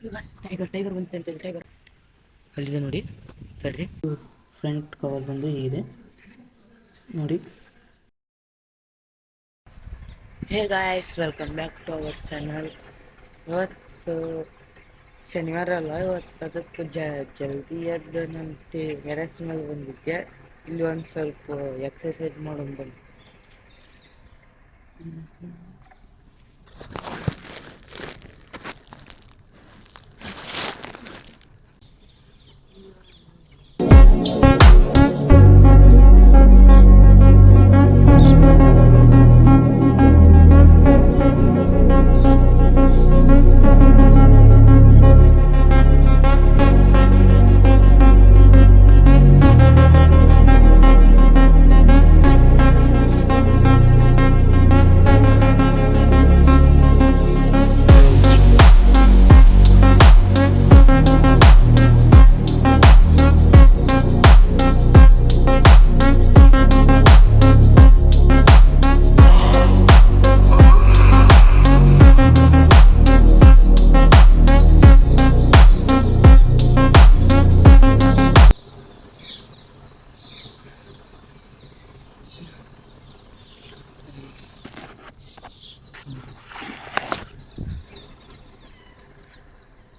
Tiger tiger ಬಂತೆ ಅಂತ tiger ಅಲ್ಲಿದೆ ನೋಡಿ. ಸರಿ, ಫ್ರಂಟ್ ಕವರ್ ಬಂದು ಹೀಗಿದೆ ನೋಡಿ. Hey guys, welcome back to our channel. ಇವತ್ತು ಶನಿವಾರ ಅಲ್ಲ, ಇವತ್ತು ಅದಕ್ಕೆ ಜಲ್ದಿ ಎದ್ದು ನಾನು ಟೆರೆಸ್ ಮೇಲೆ ಬಂದಿದ್ದೆ. ಇಲ್ಲಿ ಒಂದು ಸ್ವಲ್ಪ ಎಕ್ಸಸೈಸ್ ಮಾಡೋಣ ಬನ್ನಿ.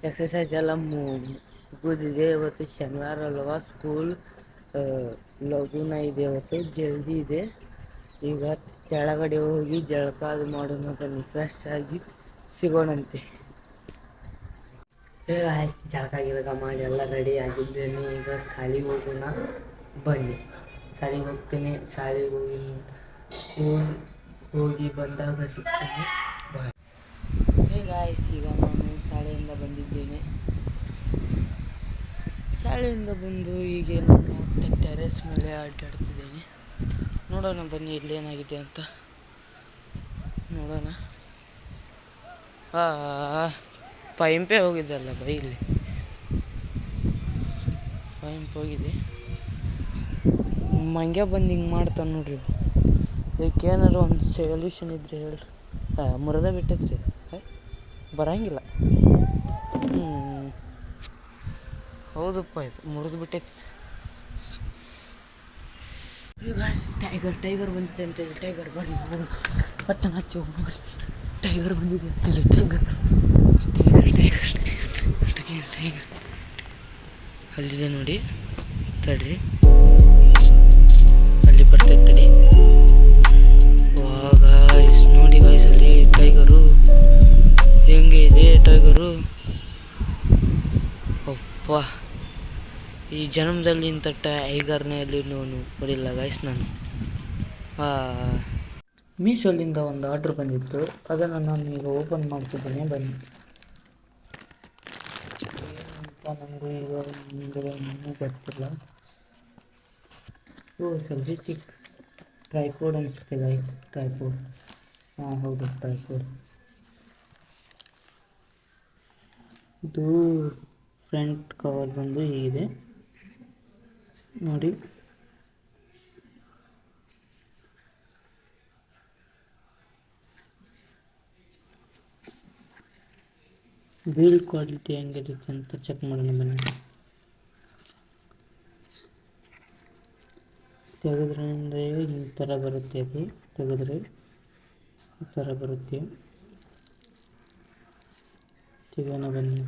ಎಕ್ಸಸೈಸ್ ಎಲ್ಲ ಮುಗಿದಿದೆ. ಇವತ್ತು ಶನಿವಾರ ಅಲ್ವಾ, ಸ್ಕೂಲ್ ಲಘುನ ಇದೆ, ಇವತ್ತು ಜಲ್ದಿ ಇದೆ. ಈಗ ಕೆಳಗಡೆ ಹೋಗಿ ಜಳಕ ಅದು ಮಾಡೋಣ ಬನ್ನಿ, ಫ್ರೆಶ್ ಆಗಿ ಸಿಗೋಣಂತೆ. ಈಗ ಜಳಕ ಗಿಳಕ ಮಾಡಿ ಎಲ್ಲ ರೆಡಿ ಆಗಿದ್ದೇನೆ. ಈಗ ಶಾಲೆಗೆ ಹೋಗೋಣ ಬನ್ನಿ. ಶಾಲೆಗೆ ಹೋಗ್ತೇನೆ. ಶಾಲೆಗೆ ಹೋಗಿ ಬಂದಾಗ ಸಿಗ್ತೇನೆ. ಬಾಯ್. ಈಗ ನಾನು ಶಾಲೆಯಿಂದ ಬಂದಿದ್ದೇನೆ. ಶಾಲೆಯಿಂದ ಬಂದು ಈಗ ನಾನು ಟೆರೆಸ್ ಮೇಲೆ ಅಡ್ಡಾಡ್ತಿದ್ದೇನೆ. ನೋಡೋಣ ಬನ್ನಿ ಇಲ್ಲೇನಾಗಿದೆ ಅಂತ ನೋಡೋಣ. ಪೈಂಪೇ ಹೋಗಿದ್ದಲ್ಲ ಇಲ್ಲಿ ಪೈಂಪ್ ಹೋಗಿದೆ. ಮಂಗ್ಯ ಬಂದು ಹಿಂಗೆ ಮಾಡ್ತಾನೆ ನೋಡ್ರಿ. ಇದಕ್ಕೆ ಏನಾರು ಒಂದು ಸೊಲ್ಯೂಷನ್ ಇದ್ರೆ ಹೇಳ್ರಿ. ಮುರಿದ ಬಿಟ್ಟೈತ್ರಿ, ಬರಂಗಿಲ್ಲ. ಹೌದಪ್ಪ, ಇದು ಮುರಿದು ಬಿಟ್ಟೈತಿ. ಟೈಗರ್ ಬಂದಿದೆ ಅಂತೇಳಿ ಟೈಗರ್ ಬನ್ನಿ ಪಟ್ಟಣ ಹಚ್ಚಿ ಹೋಗಿ. ಟೈಗರ್ ಬಂದಿದೆ ಅಂತೇಳಿ ಟೈಗರ್ ಅಲ್ಲಿದೆ ನೋಡಿ. ತಡ್ರಿ, ಅಲ್ಲಿ ಬರ್ತೈತೆ ತಡಿ. ಗಾಯ್ಸ್ ನೋಡಿ, ಗಾಯ್ಸ್ ಅಲ್ಲಿ ಟೈಗರು ಹೆಂಗೆ ಇದೆ. ಟೈಗರು ಅಪ್ಪ, ಈ ಜನ್ಮದಲ್ಲಿ ಇಂಥ ಟೈಗರ್ನೇ ಅಲ್ಲಿ ನೋಡಿಲ್ಲ ಗಾಯ್ಸ್ ನಾನು. ಮೀಶೋಲಿಂದ ಒಂದು ಆರ್ಡ್ರ್ ಬಂದಿತ್ತು, ಅದನ್ನು ನಾನು ಈಗ ಓಪನ್ ಮಾಡ್ತಿದ್ದೇನೆ ಬನ್ನಿ. ಏನಂತ ನನಗೂ ಈಗ ಗೊತ್ತಿಲ್ಲ. ಸೆಲ್ಫಿ ಸ್ಟಿಕ್ ಟ್ರೈಪೋಡ್ ಅನಿಸುತ್ತೆ ಗಾಯ್ಸ್. ಟ್ರೈಪೋಡ್, ಹೌದು ಟ್ರೈಪೋಡ್. ಇದು ಫ್ರಂಟ್ ಕವರ್ ಬಂದು ಹೀಗಿದೆ ನೋಡಿ. ಬಿಲ್ಡ್ ಕ್ವಾಲಿಟಿ ಹೆಂಗಿರುತ್ತೆ ಅಂತ ಚೆಕ್ ಮಾಡೋಣ ಬನ್ನಿ. ತೆಗೆದ್ರೆ ಈ ಥರ ಬರುತ್ತೆ. ಅದು ತೆಗೆದ್ರೆ ಈ ಥರ ಬರುತ್ತೆ. ತೆಗೋಣ ಬನ್ನಿ.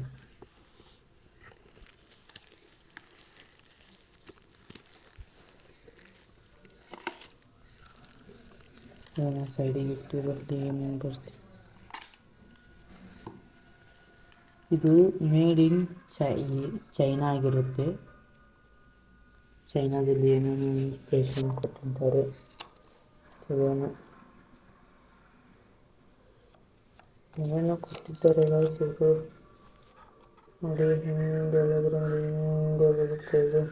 ಸೈಡಿಗೆ ಇಟ್ಟು ಬರ್ತೀವಿ, ಏನೇನು ಬರ್ತೀವಿ. ಇದು ಮೇಡ್ ಇನ್ ಚೈನಾ ಆಗಿರುತ್ತೆ. ಚೈನಾದಲ್ಲಿ ಏನೇನು ಇನ್ಸ್ಪಿರೇಷನ್ ಕೊಟ್ಟಿದ್ದಾರೆ ಏನೇನೋ ಕೊಟ್ಟಿದ್ದಾರೆ ಇವರು ನೋಡಿ. ಹಿಂಗೆ ಬರುತ್ತೆ ಇದು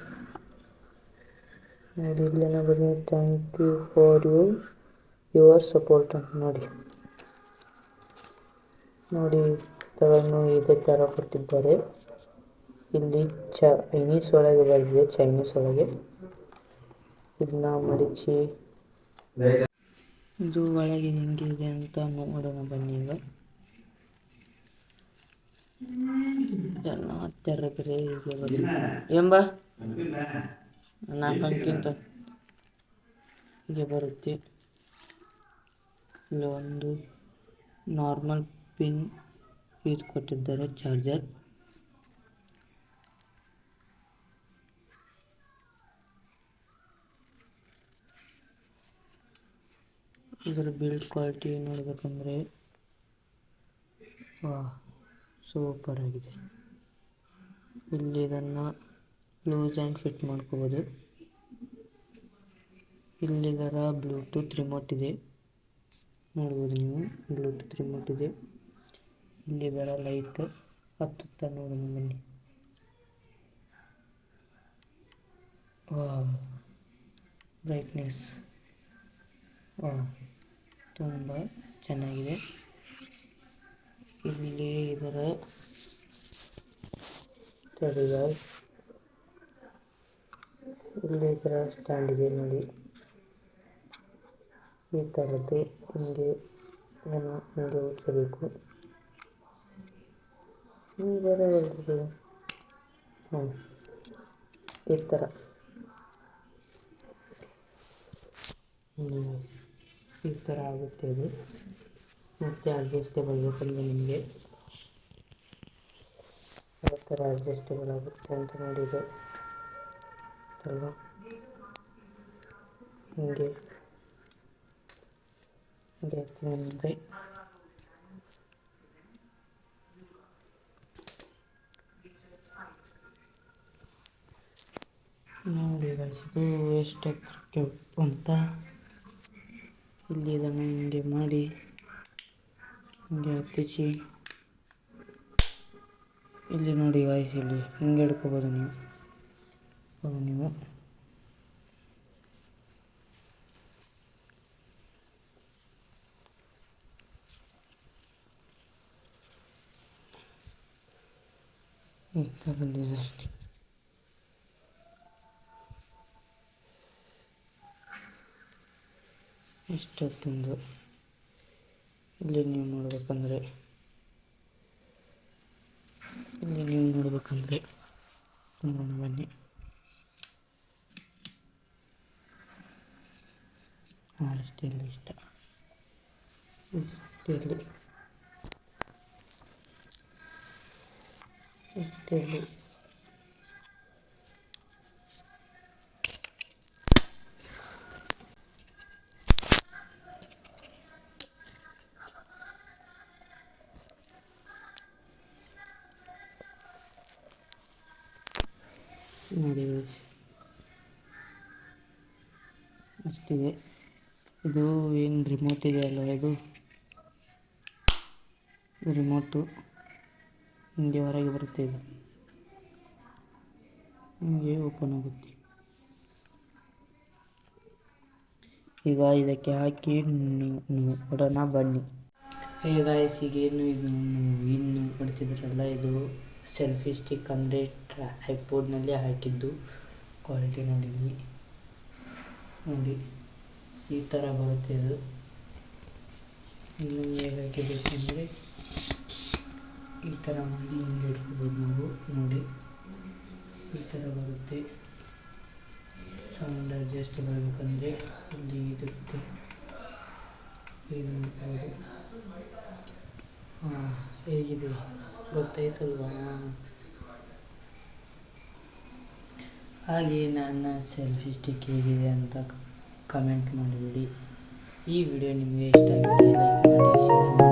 ನೋಡಿ. ಇಲ್ಲೇನೋ ಬರೀ thank you for your support ಅಂತ ನೋಡಿ. ತಗಳನ್ನು ಇದೇ ಥರ ಕೊಟ್ಟಿದ್ದಾರೆ. ಇಲ್ಲಿ ಚೈನೀಸ್ ಒಳಗೆ ಬರೆದಿದೆ, ಚೈನೀಸ್ ಒಳಗೆ. ಇದನ್ನ ಮಡಿಚಿ ಇದು ಒಳಗೆ ಹೆಂಗಿದೆ ಅಂತ ನೋಡೋಣ ಬನ್ನಿ. ಈಗ ಇದನ್ನು ತೆರೆದರೆ ಹೀಗೆ ಬರುತ್ತೆ ಎಂಬ 4 ಅಂಕಿಂತ ಹೀಗೆ ಬರುತ್ತೆ. ಇಲ್ಲಿ ಒಂದು ನಾರ್ಮಲ್ ಪಿನ್ ಯೂಸ್ ಕೊಟ್ಟಿದ್ದಾರೆ, ಚಾರ್ಜರ್. ಇದರ ಬಿಲ್ಡ್ ಕ್ವಾಲಿಟಿ ನೋಡಬೇಕಂದ್ರೆ ಸೂಪರ್ ಆಗಿದೆ. ಇಲ್ಲಿ ಇದನ್ನು ಲೂಸ್ ಆ್ಯಂಡ್ ಫಿಟ್ ಮಾಡ್ಕೋಬೋದು. ಇಲ್ಲಿ ಇದರ ಬ್ಲೂಟೂತ್ ರಿಮೋಟ್ ಇದೆ, ನೋಡ್ಬೋದು ನೀವು. ಬ್ಲೂಟೂತ್ ರಿಮೋಟ್ ಇದೆ. ಇಲ್ಲಿ ಇದರ ಲೈಟ್ ಹತ್ತುತ್ತಾ ನೋಡೋಣ ಬನ್ನಿ. ಬ್ರೈಟ್ನೆಸ್ ತುಂಬ ಚೆನ್ನಾಗಿದೆ. ಇಲ್ಲಿ ಇದರ ಇಲ್ಲಿ ಇದರ ಸ್ಟ್ಯಾಂಡ್ ಇದೆ ನೋಡಿ, ಈ ಥರದ್ದು. ಹಿಂಗೆ ಓಡಿಸಬೇಕು. ಈ ಥರ ಈ ಥರ ಆಗುತ್ತೆ ಇದು. ಮತ್ತು ಅಡ್ಜಸ್ಟೇಬಲ್ ಬೇಕಂದ್ರೆ ನಿಮಗೆ ಯಾವ ಥರ ಅಡ್ಜಸ್ಟೇಬಲ್ ಆಗುತ್ತೆ ಅಂತ ನೋಡಿದೆ ಅಲ್ವಾ. ಹಿಂಗೆ ಅಂದರೆ ನೋಡಿ ಇದು ಎಷ್ಟು ಎತ್ತರಕ್ಕೆ ಅಂತ. ಇಲ್ಲಿ ಇದನ್ನು ಹಿಂಗೆ ಮಾಡಿ ಹಿಂಗೆ ಹತ್ತಿಸಿ, ಇಲ್ಲಿ ನೋಡಿ ಗಾಯ್ಸ್, ಇಲ್ಲಿ ಹಿಂಗೆ ಹಿಡ್ಕೋಬೋದು ನೀವು. ಈ ಥರ ಡಿಸೈನ್ ಇಷ್ಟೊತ್ತೊಂದು. ಇಲ್ಲಿ ನೀವು ನೋಡ್ಬೇಕಂದ್ರೆ ನೋಡೋಣ ಬನ್ನಿ. ಅಷ್ಟೆಲ್ಲ ಇಷ್ಟ ಇಷ್ಟೆಲ್ಲಿ ನೋಡಿ ಅಷ್ಟಿದೆ. ಇದು ಏನು ರಿಮೋಟ್ ಇದೆಯಲ್ಲ, ಇದು ರಿಮೋಟು ಹಿಂಗೆ ಹೊರಗೆ ಬರುತ್ತೆ. ಇದು ಹಿಂಗೆ ಓಪನ್ ಆಗುತ್ತೆ. ಈಗ ಇದಕ್ಕೆ ಹಾಕಿ ನೋಡೋಣ ಬನ್ನಿ. ಗಾಯ್ಸ್, ಈಗ ಇನ್ನು ನೋಡ್ತಿದ್ರಲ್ಲ, ಇದು ಸೆಲ್ಫಿ ಸ್ಟಿಕ್ ಅಂದರೆ ಐಪೋಡ್ನಲ್ಲಿ ಹಾಕಿದ್ದು. ಕ್ವಾಲಿಟಿ ನೋಡಿ ಈ ಥರ ಬರುತ್ತೆ ಇದು. ಇನ್ನು ಹೇಗೆ ಬೇಕಂದರೆ ಈ ಥರ ಮಾಡಿ ಹಿಂಗೆ ಇಟ್ಕೋಬೋದು ನಾವು. ನೋಡಿ ಈ ಥರ ಬರುತ್ತೆ. ಸೌಂಡ್ ಅಡ್ಜಸ್ಟ್ ಮಾಡಬೇಕಂದ್ರೆ ಇಲ್ಲಿ ಇದಕ್ಕೆ ಏನು ಮಾಡ್ಬೋದು. ಹೇಗಿದೆ ಗೊತ್ತಾಯ್ತಲ್ವಾ? ಹಾಗೆ ನನ್ನ ಸೆಲ್ಫಿ ಸ್ಟಿಕ್ ಹೇಗಿದೆ ಅಂತ ಕಮೆಂಟ್ ಮಾಡಿಬಿಡಿ. ಈ ವಿಡಿಯೋ ನಿಮಗೆ ಇಷ್ಟ ಆಗಿದ್ದರೆ ಲೈಕ್ ಮಾಡಿ, ಶೇರ್ ಮಾಡಿ.